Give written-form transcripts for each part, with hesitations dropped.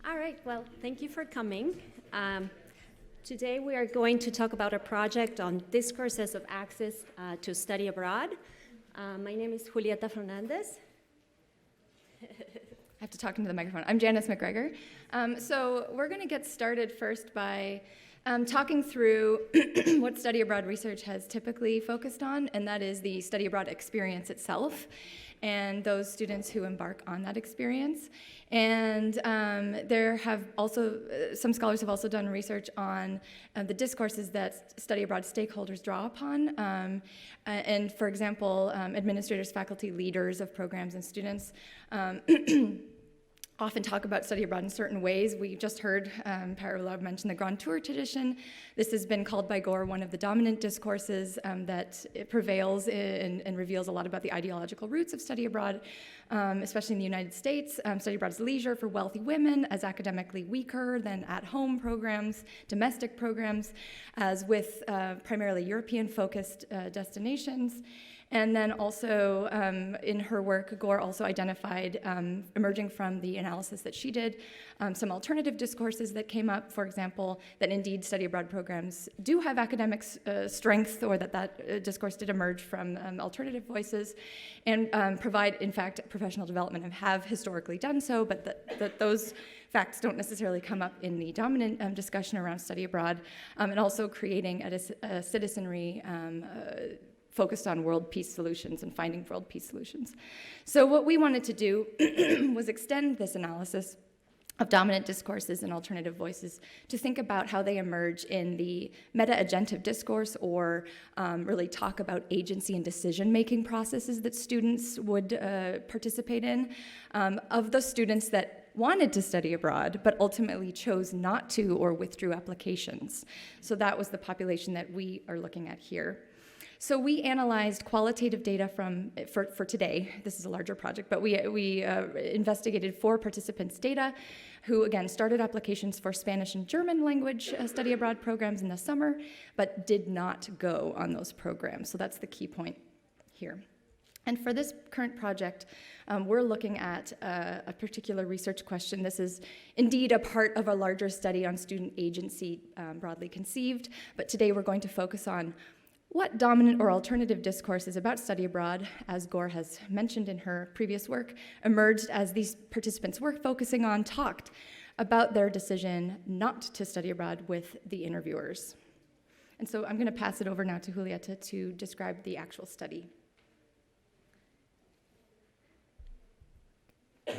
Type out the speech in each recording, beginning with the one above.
All right, well, thank you for coming. Today we are going to talk about a project on discourses of access to study abroad. My name is Julieta Fernandez. I have to talk into the microphone. I'm Janice McGregor. So we're going to get started first by talking through what study abroad research has typically focused on, and that is the study abroad experience itself and those students who embark on that experience. And there have also, some scholars have also done research on the discourses that study abroad stakeholders draw upon. And for example, administrators, faculty, leaders of programs, and students often talk about study abroad in certain ways. We just heard Paola mention the Grand Tour tradition. This has been called by Gore one of the dominant discourses that it prevails and reveals a lot about the ideological roots of study abroad, especially in the United States. Study abroad is leisure for wealthy women, as academically weaker than at-home programs, domestic programs, as with primarily European-focused destinations. And then also in her work, Gore also identified, emerging from the analysis that she did, some alternative discourses that came up, for example, that indeed study abroad programs do have academic strength, or that discourse did emerge from alternative voices, and provide, in fact, professional development and have historically done so, but that those facts don't necessarily come up in the dominant discussion around study abroad, and also creating a citizenry focused on world peace solutions and finding world peace solutions. So what we wanted to do was extend this analysis of dominant discourses and alternative voices to think about how they emerge in the meta-agentive discourse, or really talk about agency and decision-making processes that students would participate in, of the students that wanted to study abroad, but ultimately chose not to or withdrew applications. So that was the population that we are looking at here. So we analyzed qualitative data for today. This is a larger project, but we investigated 4 participants' data who, again, started applications for Spanish and German language study abroad programs in the summer, but did not go on those programs. So that's the key point here. And for this current project, we're looking at a particular research question. This is indeed a part of a larger study on student agency, broadly conceived, but today we're going to focus on what dominant or alternative discourses about study abroad, as Gore has mentioned in her previous work, emerged as these participants were focusing on talked about their decision not to study abroad with the interviewers. And so I'm going to pass it over now to Julieta to describe the actual study.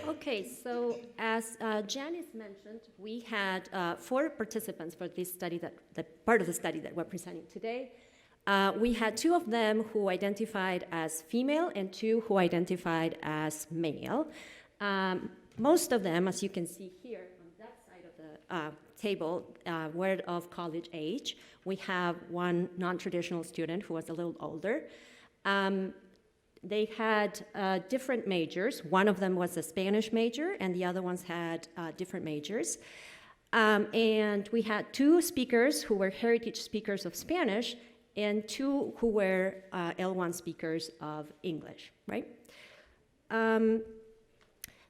Okay, so as Janice mentioned, we had 4 participants for this study, that part of the study that we're presenting today. We had 2 of them who identified as female and 2 who identified as male. Most of them, as you can see here on that side of the table, were of college age. We have 1 non-traditional student who was a little older. They had different majors. One of them was a Spanish major, and the other ones had different majors. And we had 2 speakers who were heritage speakers of Spanish, and 2 who were L1 speakers of English, right?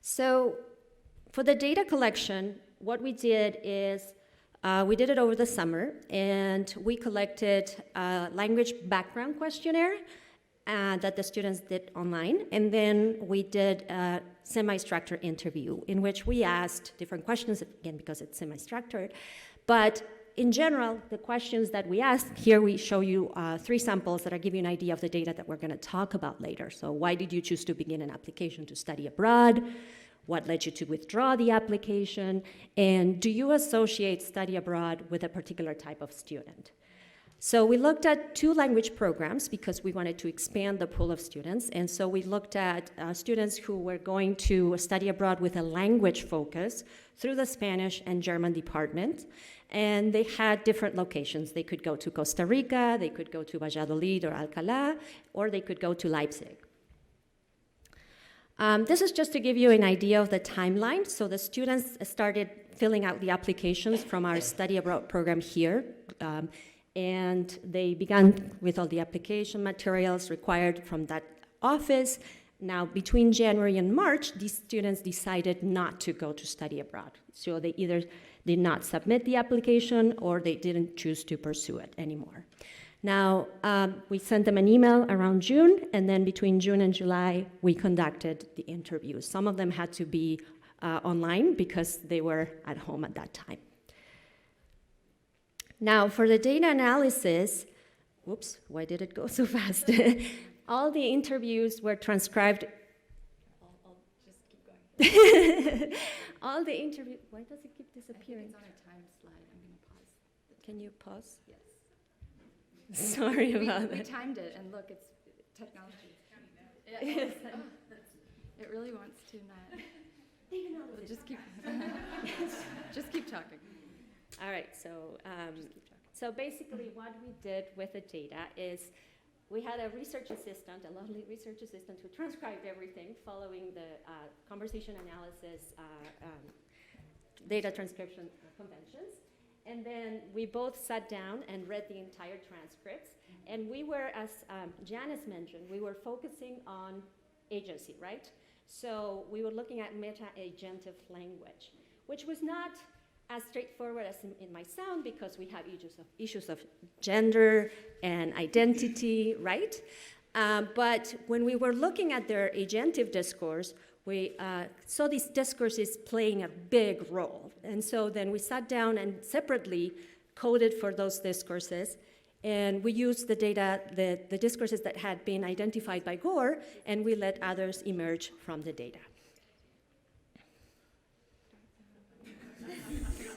So for the data collection, what we did is we did it over the summer, and we collected a language background questionnaire that the students did online, and then we did a semi-structured interview in which we asked different questions, again, because it's semi-structured, but in general, the questions that we asked, here we show you 3 samples that give you an idea of the data that we're going to talk about later. So why did you choose to begin an application to study abroad? What led you to withdraw the application? And do you associate study abroad with a particular type of student? So we looked at 2 language programs because we wanted to expand the pool of students. And so we looked at students who were going to study abroad with a language focus through the Spanish and German department. And they had different locations. They could go to Costa Rica, they could go to Valladolid or Alcalá, or they could go to Leipzig. This is just to give you an idea of the timeline. So the students started filling out the applications from our study abroad program here. And they began with all the application materials required from that office. Now, between January and March, these students decided not to go to study abroad. So they either did not submit the application or they didn't choose to pursue it anymore. Now, we sent them an email around June, and then between June and July, we conducted the interviews. Some of them had to be online because they were at home at that time. Now, for the data analysis, whoops, why did it go so fast? All the interviews were transcribed. I'll just keep going. All the interviews, why does it keep disappearing? I think it's on a time slide. I'm going to pause. Can you pause? Yes. Sorry about that. We timed it, and look, it's technology. Yes. It really wants to not. We'll just keep. Just keep talking. All right, so basically what we did with the data is we had a research assistant, a lovely research assistant who transcribed everything following the conversation analysis data transcription conventions. And then we both sat down and read the entire transcripts. And we were, as Janice mentioned, we were focusing on agency, right? So we were looking at meta-agentive language, which was not as straightforward as in my sound because we have issues of gender and identity, right? But when we were looking at their agentive discourse, we saw these discourses playing a big role. And so then we sat down and separately coded for those discourses, and we used the data, the discourses that had been identified by Gore, and we let others emerge from the data.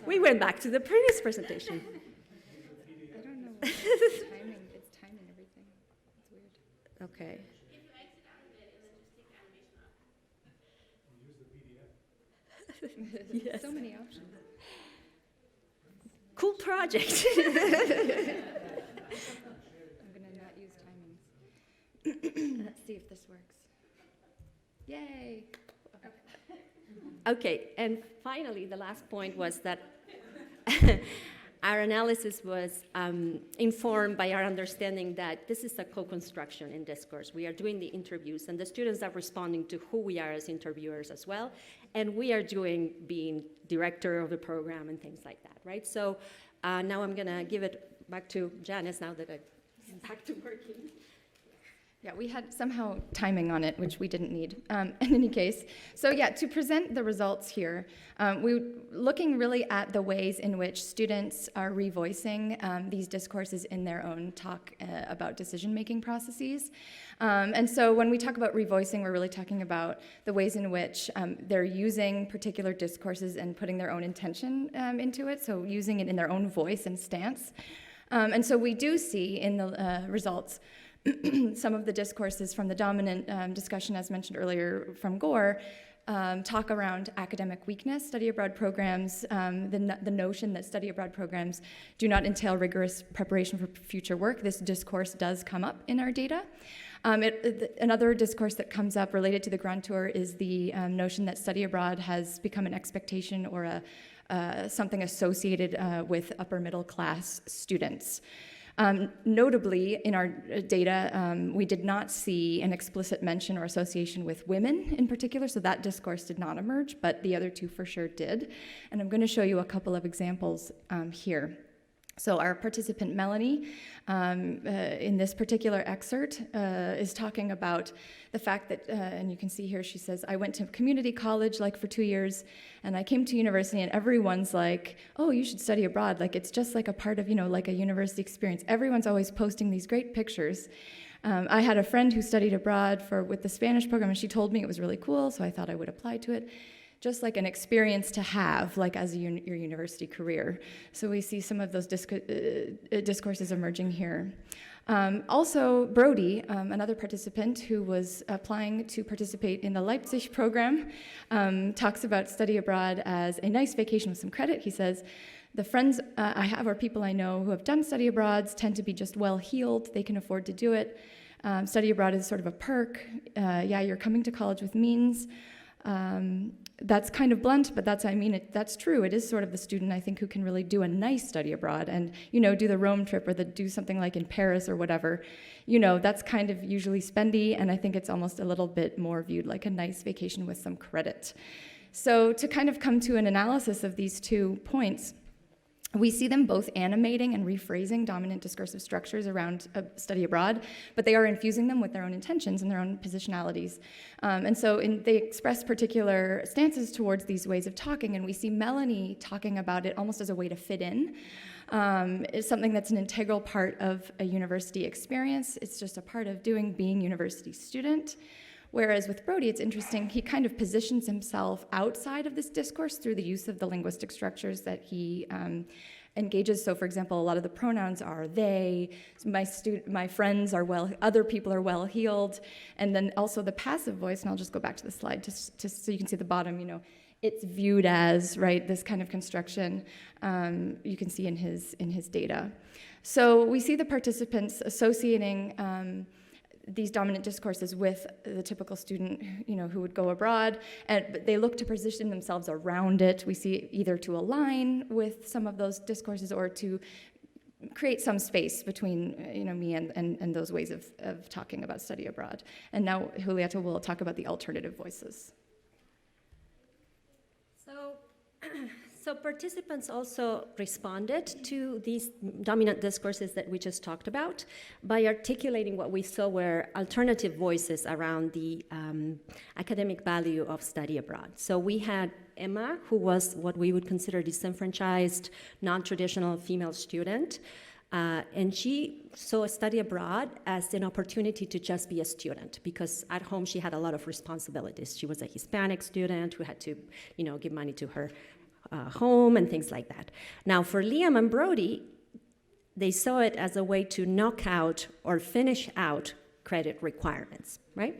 We went back to the previous presentation. I don't know. It's timing. It's timing everything. It's weird. Okay. If you exit out of it and then just take the animation off. Use the PDF. Yes. So many options. Cool project. I'm gonna not use timings. Let's see if this works. Yay! Okay, and finally, the last point was that our analysis was informed by our understanding that this is a co-construction in discourse. We are doing the interviews, and the students are responding to who we are as interviewers as well, and we are being director of the program and things like that, right? So now I'm gonna give it back to Janice now that I'm back to working. Yeah, we had somehow timing on it, which we didn't need in any case. So yeah, to present the results here, we were looking really at the ways in which students are revoicing these discourses in their own talk about decision-making processes. And so when we talk about revoicing, we're really talking about the ways in which they're using particular discourses and putting their own intention into it, so using it in their own voice and stance. And so we do see in the results some of the discourses from the dominant discussion, as mentioned earlier from Gore, talk around academic weakness, study abroad programs, the notion that study abroad programs do not entail rigorous preparation for future work. This discourse does come up in our data. Another discourse that comes up related to the Grand Tour is the notion that study abroad has become an expectation or something associated with upper middle class students. Notably, in our data, we did not see an explicit mention or association with women in particular, so that discourse did not emerge, but the other two for sure did. And I'm going to show you a couple of examples here. So our participant, Melanie, in this particular excerpt, is talking about the fact that, and you can see here, she says, I went to community college like for 2 years, and I came to university, and everyone's like, oh, you should study abroad. Like, it's just like a part of, like a university experience. Everyone's always posting these great pictures. I had a friend who studied abroad with the Spanish program, and she told me it was really cool, so I thought I would apply to it. Just like an experience to have, like as your university career. So we see some of those discourses emerging here. Also, Brody, another participant who was applying to participate in the Leipzig program, talks about study abroad as a nice vacation with some credit. He says, the friends I have or people I know who have done study abroads tend to be just well-heeled. They can afford to do it. Study abroad is sort of a perk. Yeah, you're coming to college with means. That's kind of blunt, but that's true. It is sort of the student, I think, who can really do a nice study abroad and, do the Rome trip or do something like in Paris or whatever. That's kind of usually spendy, and I think it's almost a little bit more viewed like a nice vacation with some credit. So to kind of come to an analysis of these 2 points, we see them both animating and rephrasing dominant discursive structures around study abroad, but they are infusing them with their own intentions and their own positionalities. And so they express particular stances towards these ways of talking, and we see Melanie talking about it almost as a way to fit in. It's something that's an integral part of a university experience. It's just a part of being university student. Whereas with Brody, it's interesting, he kind of positions himself outside of this discourse through the use of the linguistic structures that he engages. So for example, a lot of the pronouns are they, my friends are other people are well-heeled, and then also the passive voice, and I'll just go back to the slide just so you can see the bottom, it's viewed as, right, this kind of construction you can see in his data. So we see the participants associating these dominant discourses with the typical student, who would go abroad, but they look to position themselves around it. We see either to align with some of those discourses or to create some space between, me and those ways of talking about study abroad. And now Julieta will talk about the alternative voices. So participants also responded to these dominant discourses that we just talked about by articulating what we saw were alternative voices around the academic value of study abroad. So we had Emma, who was what we would consider disenfranchised, non-traditional female student, and she saw study abroad as an opportunity to just be a student, because at home she had a lot of responsibilities. She was a Hispanic student who had to, give money to her home and things like that. Now, for Liam and Brody, they saw it as a way to knock out or finish out credit requirements, right?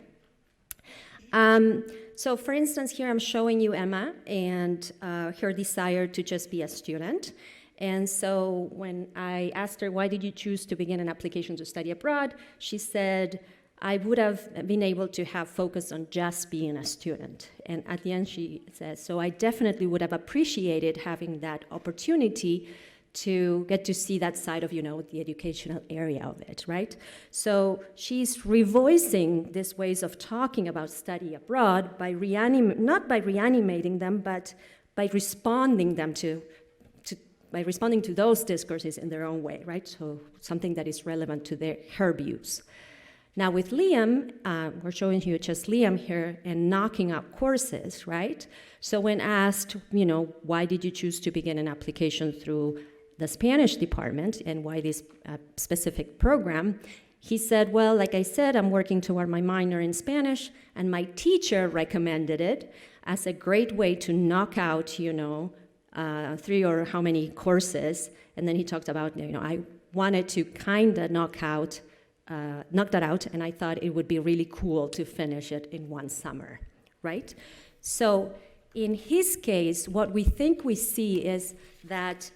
So for instance, here I'm showing you Emma and her desire to just be a student. And so when I asked her, why did you choose to begin an application to study abroad? She said, I would have been able to have focused on just being a student. And at the end, she says, so I definitely would have appreciated having that opportunity to get to see that side of, the educational area of it, right? So she's revoicing these ways of talking about study abroad by not by reanimating them, but by responding to those discourses in their own way, right? So something that is relevant to her views. Now with Liam, we're showing you just Liam here and knocking out courses, right? So when asked, why did you choose to begin an application through the Spanish department and why this specific program, he said, well, like I said, I'm working toward my minor in Spanish, and my teacher recommended it as a great way to knock out, 3 or how many courses. And then he talked about, I wanted to kind of knock that out, and I thought it would be really cool to finish it in one summer, right? So in his case, what we think we see is that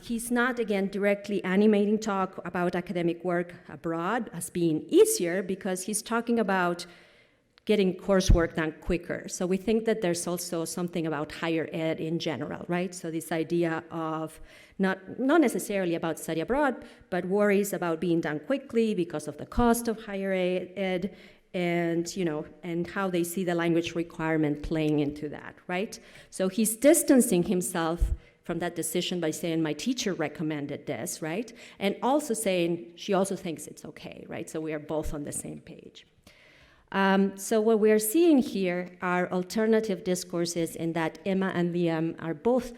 he's not, again, directly animating talk about academic work abroad as being easier, because he's talking about getting coursework done quicker. So we think that there's also something about higher ed in general, right? So this idea of not necessarily about study abroad, but worries about being done quickly because of the cost of higher ed and, and how they see the language requirement playing into that, right? So he's distancing himself from that decision by saying, my teacher recommended this, right? And also saying, she also thinks it's okay, right? So we are both on the same page. So what we're seeing here are alternative discourses in that Emma and Liam are both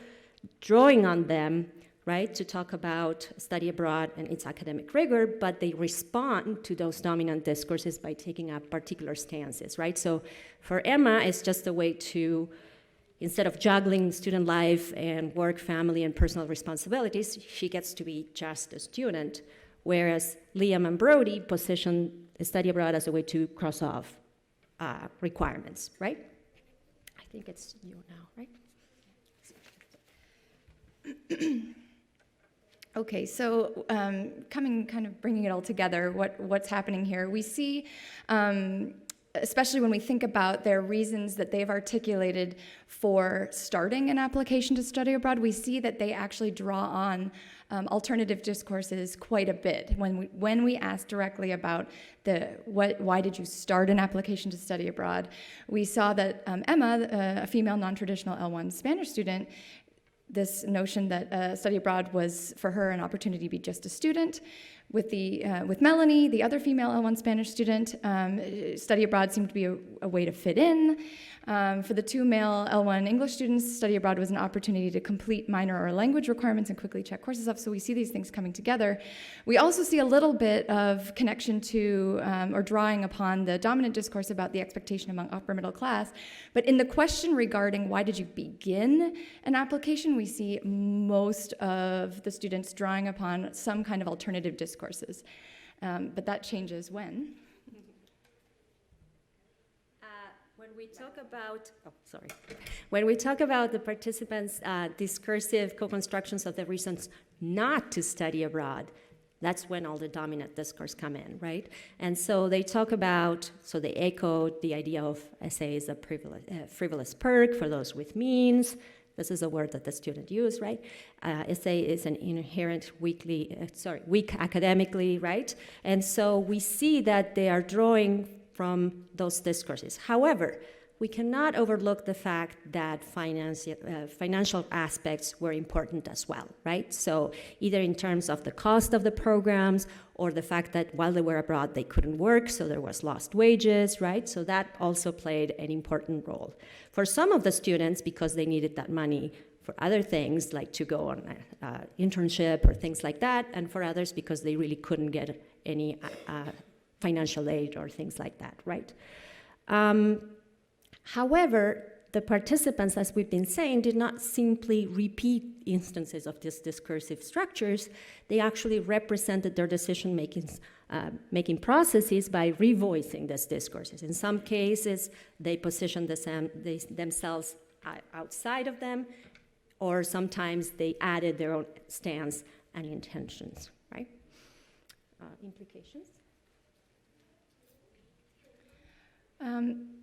drawing on them, right, to talk about study abroad and its academic rigor, but they respond to those dominant discourses by taking up particular stances, right? So for Emma, it's just a way to, instead of juggling student life and work, family, and personal responsibilities, she gets to be just a student, whereas Liam and Brody position study abroad as a way to cross off requirements, right? I think it's you now, right? Okay, so bringing it all together, what's happening here? We see especially when we think about their reasons that they've articulated for starting an application to study abroad, we see that they actually draw on alternative discourses quite a bit. When we ask directly about why did you start an application to study abroad, we saw that Emma, a female non-traditional L1 Spanish student, this notion that study abroad was for her an opportunity to be just a student. With Melanie, the other female L1 Spanish student, study abroad seemed to be a way to fit in. For the two male L1 English students, study abroad was an opportunity to complete minor or language requirements and quickly check courses off. So we see these things coming together. We also see a little bit of connection to or drawing upon the dominant discourse about the expectation among upper middle class. But in the question regarding why did you begin an application, we see most of the students drawing upon some kind of alternative discourses. But that changes when? When we talk about the participants' discursive co-constructions of the reasons not to study abroad, that's when all the dominant discourse come in, right? And so they talk about, so they echo the idea of essay is a frivolous perk for those with means. This is a word that the student used, right? Essay is an inherent weak academically, right? And so we see that they are drawing from those discourses. However, we cannot overlook the fact that financial aspects were important as well, right? So either in terms of the cost of the programs or the fact that while they were abroad, they couldn't work, so there was lost wages, right? So that also played an important role. For some of the students, because they needed that money for other things, like to go on an internship or things like that, and for others, because they really couldn't get any financial aid or things like that, right? However, the participants, as we've been saying, did not simply repeat instances of these discursive structures. They actually represented their decision-making processes by revoicing these discourses. In some cases, they positioned themselves outside of them, or sometimes they added their own stance and intentions, right? Implications?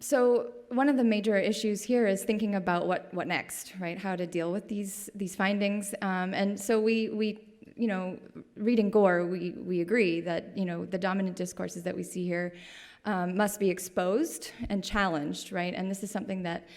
So one of the major issues here is thinking about what next, right? How to deal with these findings. And so we reading Gore, we agree that the dominant discourses that we see here must be exposed and challenged, right? And this is something that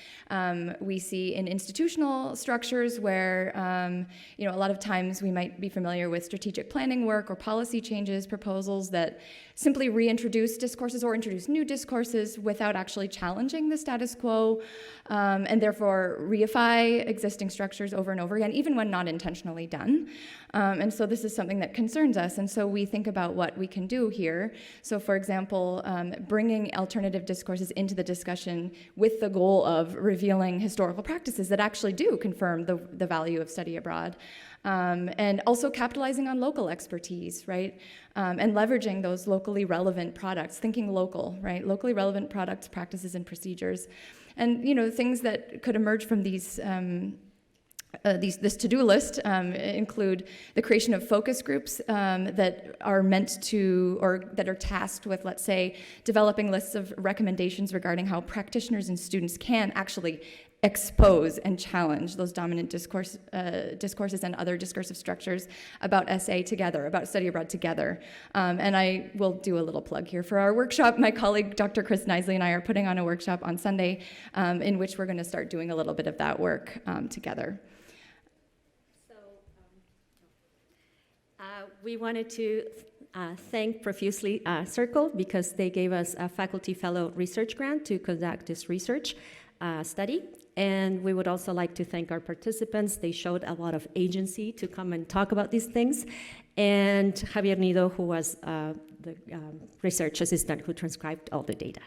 we see in institutional structures where, a lot of times we might be familiar with strategic planning work or policy changes, proposals that simply reintroduce discourses or introduce new discourses without actually challenging the status quo, and therefore reify existing structures over and over again, even when not intentionally done. And so this is something that concerns us, and so we think about what we can do here. So for example, bringing alternative discourses into the discussion with the goal of revealing historical practices that actually do confirm the value of study abroad. And also capitalizing on local expertise, right? And leveraging those locally relevant products, thinking local, right? Locally relevant products, practices, and procedures. And, things that could emerge from these this to-do list include the creation of focus groups that are meant to, or that are tasked with, let's say, developing lists of recommendations regarding how practitioners and students can actually expose and challenge those dominant discourses and other discursive structures about SA together, about study abroad together. And I will do a little plug here for our workshop. My colleague, Dr. Chris Knisley, and I are putting on a workshop on Sunday in which we're going to start doing a little bit of that work together. We wanted to thank profusely Circle because they gave us a faculty fellow research grant to conduct this research study. And we would also like to thank our participants. They showed a lot of agency to come and talk about these things. And Javier Nido, who was the research assistant who transcribed all the data.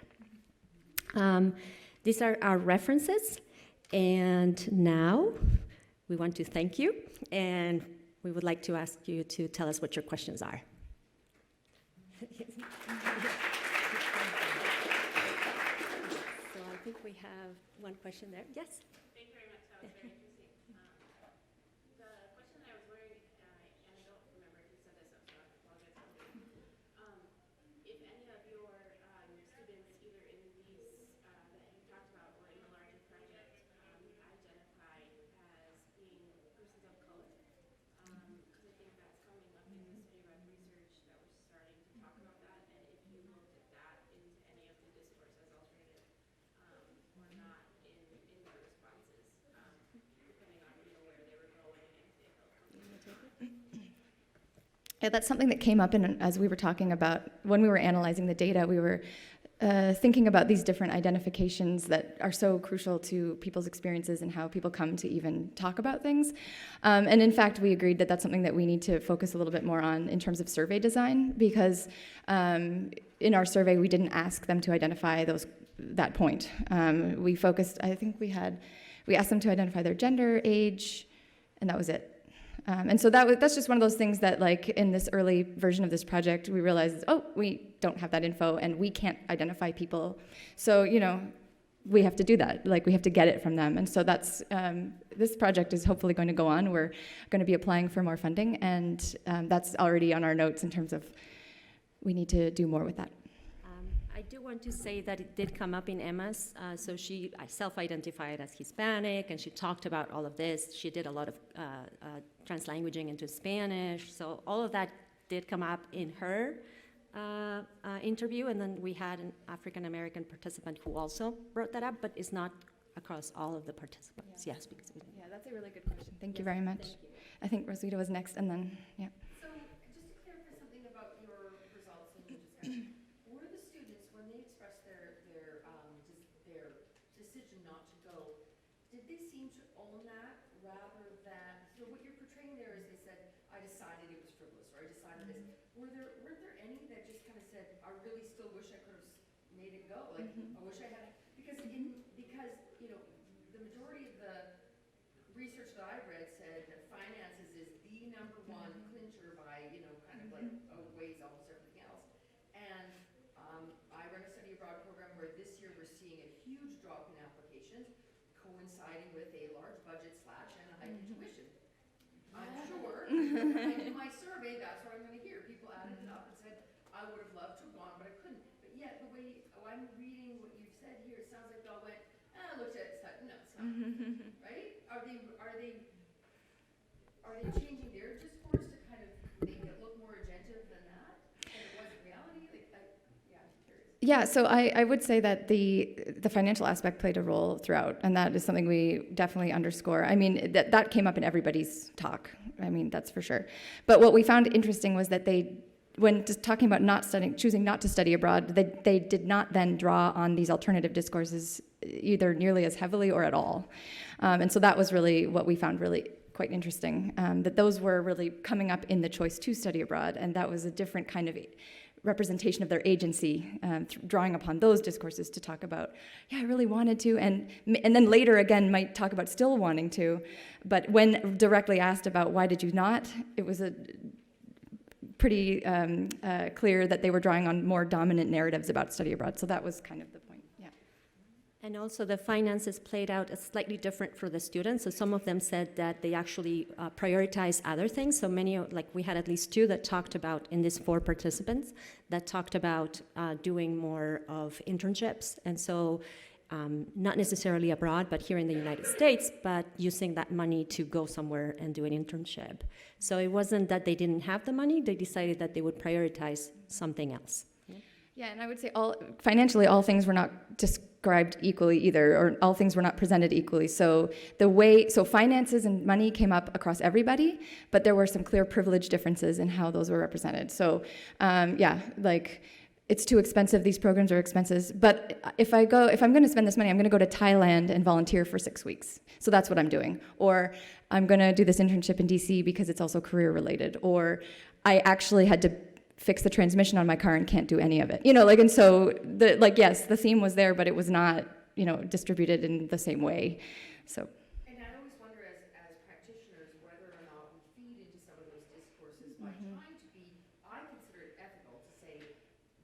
These are our references. And now we want to thank you. And we would like to ask you to tell us what your questions are. So I think we have one question there. Yes? Thank you very much. That was very interesting. The question that I was wondering, and I don't remember who said this, so I apologize. If any of your students, either in the Yeah, that's something that came up as we were talking about, when we were analyzing the data, we were thinking about these different identifications that are so crucial to people's experiences and how people come to even talk about things. And in fact, we agreed that that's something that we need to focus a little bit more on in terms of survey design, because in our survey, we didn't ask them to identify that point. We focused, I think we asked them to identify their gender, age, and that was it. And so that's just one of those things that, like, in this early version of this project, we realized, oh, we don't have that info, and we can't identify people. So, we have to do that. Like, we have to get it from them. And so that's, this project is hopefully going to go on. We're going to be applying for more funding, and that's already on our notes in terms of we need to do more with that. I do want to say that it did come up in Emma's, so she self-identified as Hispanic, and she talked about all of this. She did a lot of translanguaging into Spanish, so all of that did come up in her interview, and then we had an African-American participant who also brought that up, but it's not across all of the participants. Yes, because we didn't. Yeah, that's a really good question. Thank you very much. I think Rosita was next, and then, yeah. So, just to clarify something about your results and your discussion, were the students, when they expressed their decision not to go, did they seem to own that rather than, so what you're portraying there is they said, I decided it was frivolous, or I decided this. Weren't there any that just kind of said, I really still wish I could have made it go? Like, I wish I had, because the majority of the research that I've read said that finances is the number one clincher by, kind of like outweighs almost everything else. And I run a study abroad program where this year we're seeing a huge drop in applications, coinciding with a large budget slash and a hike in tuition. I'm sure, when I do my survey, that's what I'm going to hear. People added it up and said, I would have loved to have gone, but I couldn't. But yet, the way I'm reading what you've said here, it sounds like they all went, I looked at it and said, no, it's not. Right? Are they changing their discourse to kind of make it look more agentive than that? And it wasn't reality? Yeah, I'm curious. Yeah, so I would say that the financial aspect played a role throughout, and that is something we definitely underscore. I mean, that came up in everybody's talk. I mean, that's for sure. But what we found interesting was that when just talking about choosing not to study abroad, they did not then draw on these alternative discourses either nearly as heavily or at all. And so that was really what we found really quite interesting, that those were really coming up in the choice to study abroad, and that was a different kind of representation of their agency, drawing upon those discourses to talk about, yeah, I really wanted to, and then later again might talk about still wanting to, but when directly asked about why did you not, it was a pretty clear that they were drawing on more dominant narratives about study abroad, so that was kind of the point, yeah. And also the finances played out as slightly different for the students. So some of them said that they actually prioritized other things. So we had at least two that talked about, in these 4 participants, that talked about doing more of internships. And so not necessarily abroad, but here in the United States, but using that money to go somewhere and do an internship. So it wasn't that they didn't have the money, they decided that they would prioritize something else. Yeah, and I would say financially, all things were not described equally either, or all things were not presented equally. So finances and money came up across everybody, but there were some clear privilege differences in how those were represented. So, it's too expensive, these programs are expensive, but if I'm going to spend this money, I'm going to go to Thailand and volunteer for 6 weeks. So that's what I'm doing. Or I'm going to do this internship in DC because it's also career related. Or I actually had to fix the transmission on my car and can't do any of it. And so yes, the theme was there, but it was not, distributed in the same way. So. And I always wonder as practitioners whether or not we feed into some of those discourses by trying to be, I consider it ethical to say,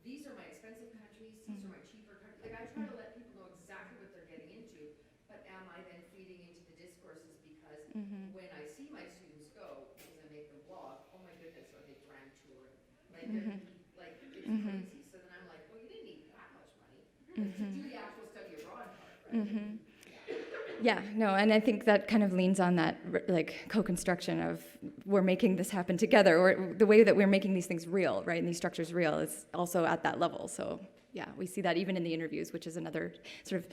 these are my expensive countries, these are my cheaper countries. Like I try to let people know exactly what they're getting into, but am I then feeding into the discourses because when I see my students go, because I make them vlog, oh my goodness, are they grand touring? Like it's crazy. So then I'm like, well, you didn't need that much money to do the actual study abroad part, right? Yeah, no, and I think that kind of leans on that co-construction of we're making this happen together, or the way that we're making these things real, right, and these structures real is also at that level. So yeah, we see that even in the interviews, which is another sort of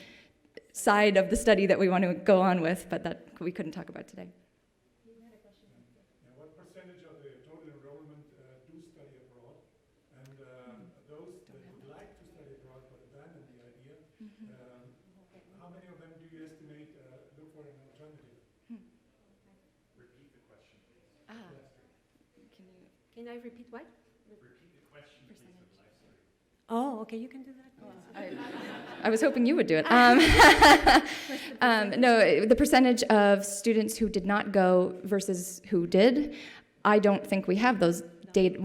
side of the study that we want to go on with, but that we couldn't talk about today. What how many of them do you estimate look for an alternative? Repeat the question, please. Can I repeat what? Repeat the question, please, for the life story. Oh, okay, you can do that. I was hoping you would do it. No, the percentage of students who did not go versus who did, I don't think we have those data.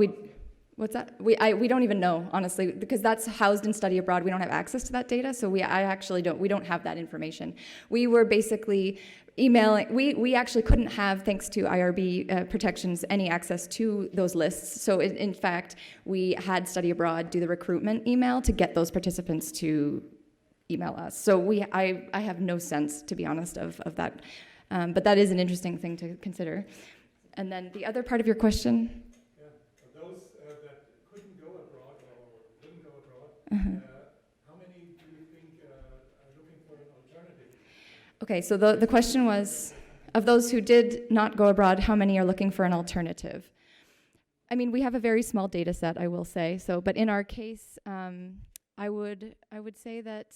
What's that? We don't even know, honestly, because that's housed in study abroad. We don't have access to that data, so we don't have that information. We were basically emailing, we actually couldn't have, thanks to IRB protections, any access to those lists. So in fact, we had study abroad do the recruitment email to get those participants to email us. So I have no sense, to be honest, of that. But that is an interesting thing to consider. And then the other part of your question? Yeah, for those that couldn't go abroad or didn't go abroad, how many do you think are looking for an alternative? Okay, so the question was, of those who did not go abroad, how many are looking for an alternative? I mean, we have a very small data set, I will say. So, but in our case, I would say that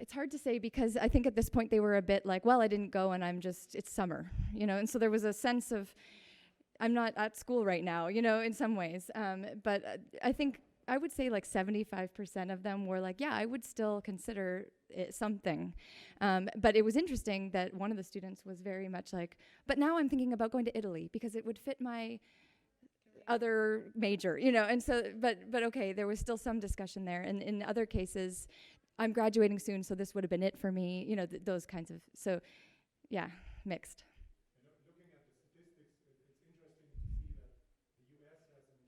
it's hard to say, because I think at this point they were a bit like, well, I didn't go and it's summer, and so there was a sense of, I'm not at school right now, in some ways. But I think I would say like 75% of them were like, yeah, I would still consider it something. But it was interesting that one of the students was very much like, but now I'm thinking about going to Italy because it would fit my other major, and so, but okay, there was still some discussion there. And in other cases, I'm graduating soon, so this would have been it for me, those kinds of, so yeah, mixed. Looking at the statistics, it's interesting to see that the US has an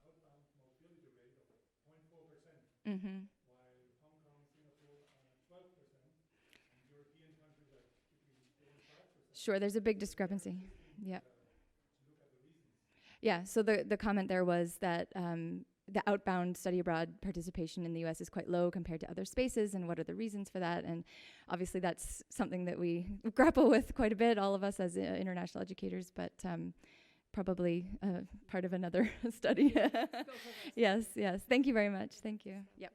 outbound mobility rate of 0.4%, while Hong Kong, Singapore are 12%, and European countries are between 4 and 5%. Sure, there's a big discrepancy. Yeah. To look at the reasons. Yeah, so the comment there was that the outbound study abroad participation in the US is quite low compared to other spaces, and what are the reasons for that? And obviously that's something that we grapple with quite a bit, all of us as international educators, but probably part of another study. Yes. Thank you very much. Thank you. Yep.